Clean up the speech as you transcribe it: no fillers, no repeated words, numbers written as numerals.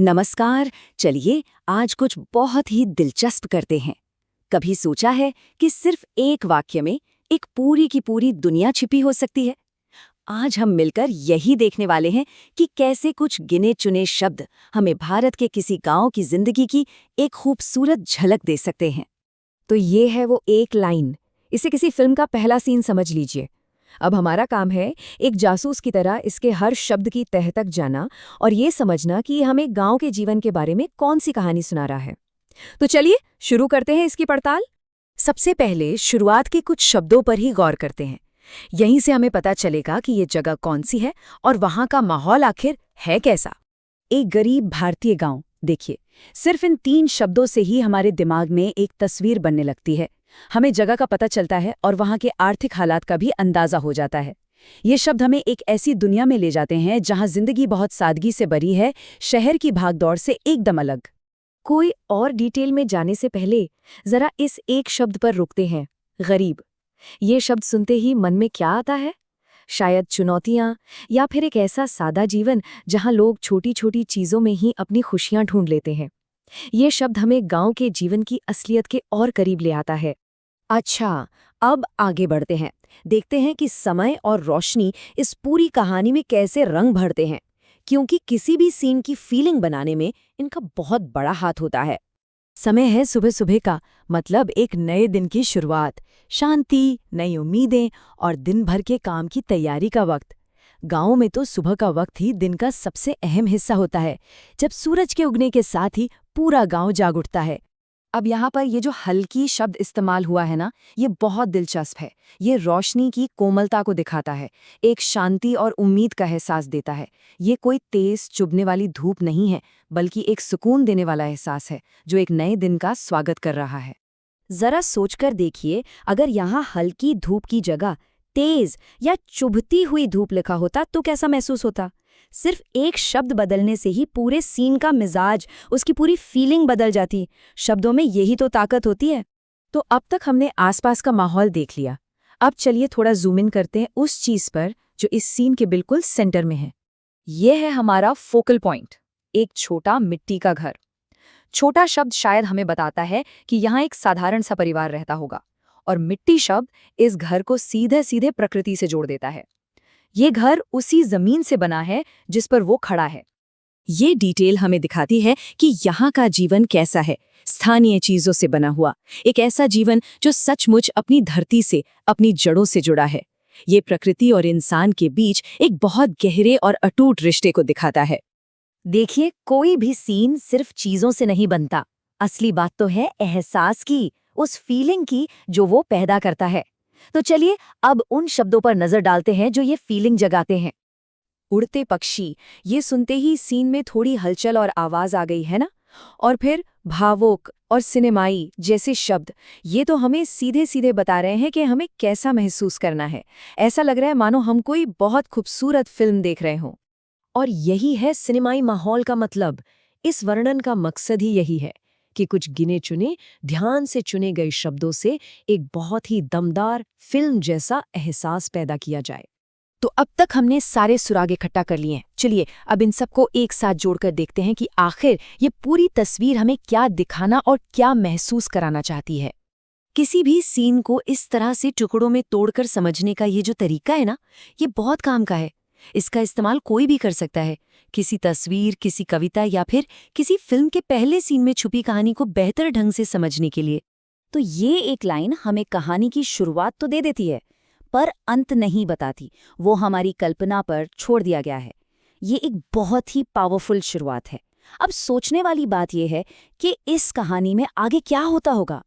नमस्कार। चलिए आज कुछ बहुत ही दिलचस्प करते हैं। कभी सोचा है कि सिर्फ एक वाक्य में एक पूरी की पूरी दुनिया छिपी हो सकती है? आज हम मिलकर यही देखने वाले हैं कि कैसे कुछ गिने चुने शब्द हमें भारत के किसी गांव की जिंदगी की एक खूबसूरत झलक दे सकते हैं। तो ये है वो एक लाइन। इसे किसी फिल्म का पहला सीन समझ लीजिए। अब हमारा काम है एक जासूस की तरह इसके हर शब्द की तह तक जाना और ये समझना कि ये हमें गांव के जीवन के बारे में कौन सी कहानी सुना रहा है। तो चलिए शुरू करते हैं इसकी पड़ताल। सबसे पहले शुरुआत के कुछ शब्दों पर ही गौर करते हैं। यहीं से हमें पता चलेगा कि ये जगह कौन सी है और वहां का माहौल आखिर है कैसा। एक गरीब भारतीय गांव। देखिए, सिर्फ इन 3 शब्दों से ही हमारे दिमाग में एक तस्वीर बनने लगती है। हमें जगह का पता चलता है और वहां के आर्थिक हालात का भी अंदाजा हो जाता है। ये शब्द हमें एक ऐसी दुनिया में ले जाते हैं जहां जिंदगी बहुत सादगी से भरी है, शहर की भागदौड़ से एकदम अलग। कोई और डिटेल में जाने से पहले जरा इस एक शब्द पर रुकते हैं, गरीब। ये शब्द सुनते ही मन में क्या आता है? शायद चुनौतियां, या फिर एक ऐसा सादा जीवन जहां लोग छोटी छोटी चीजों में ही अपनी खुशियां ढूंढ लेते हैं। ये शब्द हमें गांव के जीवन की असलियत के और करीब ले आता है। अच्छा, अब आगे बढ़ते हैं। देखते हैं कि समय और रोशनी इस पूरी कहानी में कैसे रंग भरते हैं, क्योंकि किसी भी सीन की फीलिंग बनाने में इनका बहुत बड़ा हाथ होता है। समय है सुबह सुबह का, मतलब एक नए दिन की शुरुआत, शांति, नई उम्मीदें और दिन भर के काम की तैयारी का वक्त। गांव में तो सुबह का वक्त ही दिन का सबसे अहम हिस्सा होता है, जब सूरज के उगने के साथ ही पूरा गांव जाग उठता है। अब यहाँ पर ये जो हल्की शब्द इस्तेमाल हुआ है ना, ये बहुत दिलचस्प है। ये रोशनी की कोमलता को दिखाता है, एक शांति और उम्मीद का एहसास देता है। ये कोई तेज चुभने वाली धूप नहीं है, बल्कि एक सुकून देने वाला एहसास है जो एक नए दिन का स्वागत कर रहा है। जरा सोचकर देखिए, अगर यहाँ हल्की धूप की जगह तेज या चुभती हुई धूप लिखा होता तो कैसा महसूस होता? सिर्फ एक शब्द बदलने से ही पूरे सीन का मिजाज, उसकी पूरी फीलिंग बदल जाती। शब्दों में यही तो ताकत होती है। तो अब तक हमने आसपास का माहौल देख लिया। अब चलिए थोड़ा जूम इन करते हैं उस चीज पर जो इस सीन के बिल्कुल सेंटर में है। यह है हमारा फोकल पॉइंट, एक छोटा मिट्टी का घर। छोटा शब्द शायद हमें बताता है कि यहाँ एक साधारण सा परिवार रहता होगा, और मिट्टी शब्द इस घर को सीधे सीधे प्रकृति से जोड़ देता है। ये घर उसी जमीन से बना है जिस पर वो खड़ा है। ये डिटेल हमें दिखाती है कि यहाँ का जीवन कैसा है, स्थानीय चीजों से बना हुआ, एक ऐसा जीवन जो सचमुच अपनी धरती से, अपनी जड़ों से जुड़ा है। ये प्रकृति और इंसान के बीच एक बहुत गहरे और अटूट रिश्ते को दिखाता है। देखिए, कोई भी सीन सिर्फ चीजों से नहीं बनता। असली बात तो है एहसास की, उस फीलिंग की जो वो पैदा करता है। तो चलिए अब उन शब्दों पर नजर डालते हैं जो ये फीलिंग जगाते हैं। उड़ते पक्षी, ये सुनते ही सीन में थोड़ी हलचल और आवाज आ गई है ना? और फिर भावुक और सिनेमाई जैसे शब्द, ये तो हमें सीधे सीधे बता रहे हैं कि हमें कैसा महसूस करना है। ऐसा लग रहा है मानो हम कोई बहुत खूबसूरत फिल्म देख रहे हों। और यही है सिनेमाई माहौल का मतलब। इस वर्णन का मकसद ही यही है कि कुछ गिने चुने, ध्यान से चुने गए शब्दों से एक बहुत ही दमदार फिल्म जैसा एहसास पैदा किया जाए। तो अब तक हमने सारे सुराग इकट्ठा कर लिए हैं। चलिए अब इन सबको एक साथ जोड़कर देखते हैं कि आखिर ये पूरी तस्वीर हमें क्या दिखाना और क्या महसूस कराना चाहती है। किसी भी सीन को इस तरह से टुकड़ों में तोड़कर समझने का ये जो तरीका है ना, ये बहुत काम का है। इसका इस्तेमाल कोई भी कर सकता है, किसी तस्वीर, किसी कविता या फिर किसी फिल्म के पहले सीन में छुपी कहानी को बेहतर ढंग से समझने के लिए। तो ये एक लाइन हमें कहानी की शुरुआत तो दे देती है, पर अंत नहीं बताती। वो हमारी कल्पना पर छोड़ दिया गया है। ये एक बहुत ही पावरफुल शुरुआत है। अब सोचने वाली बात यह है कि इस कहानी में आगे क्या होता होगा।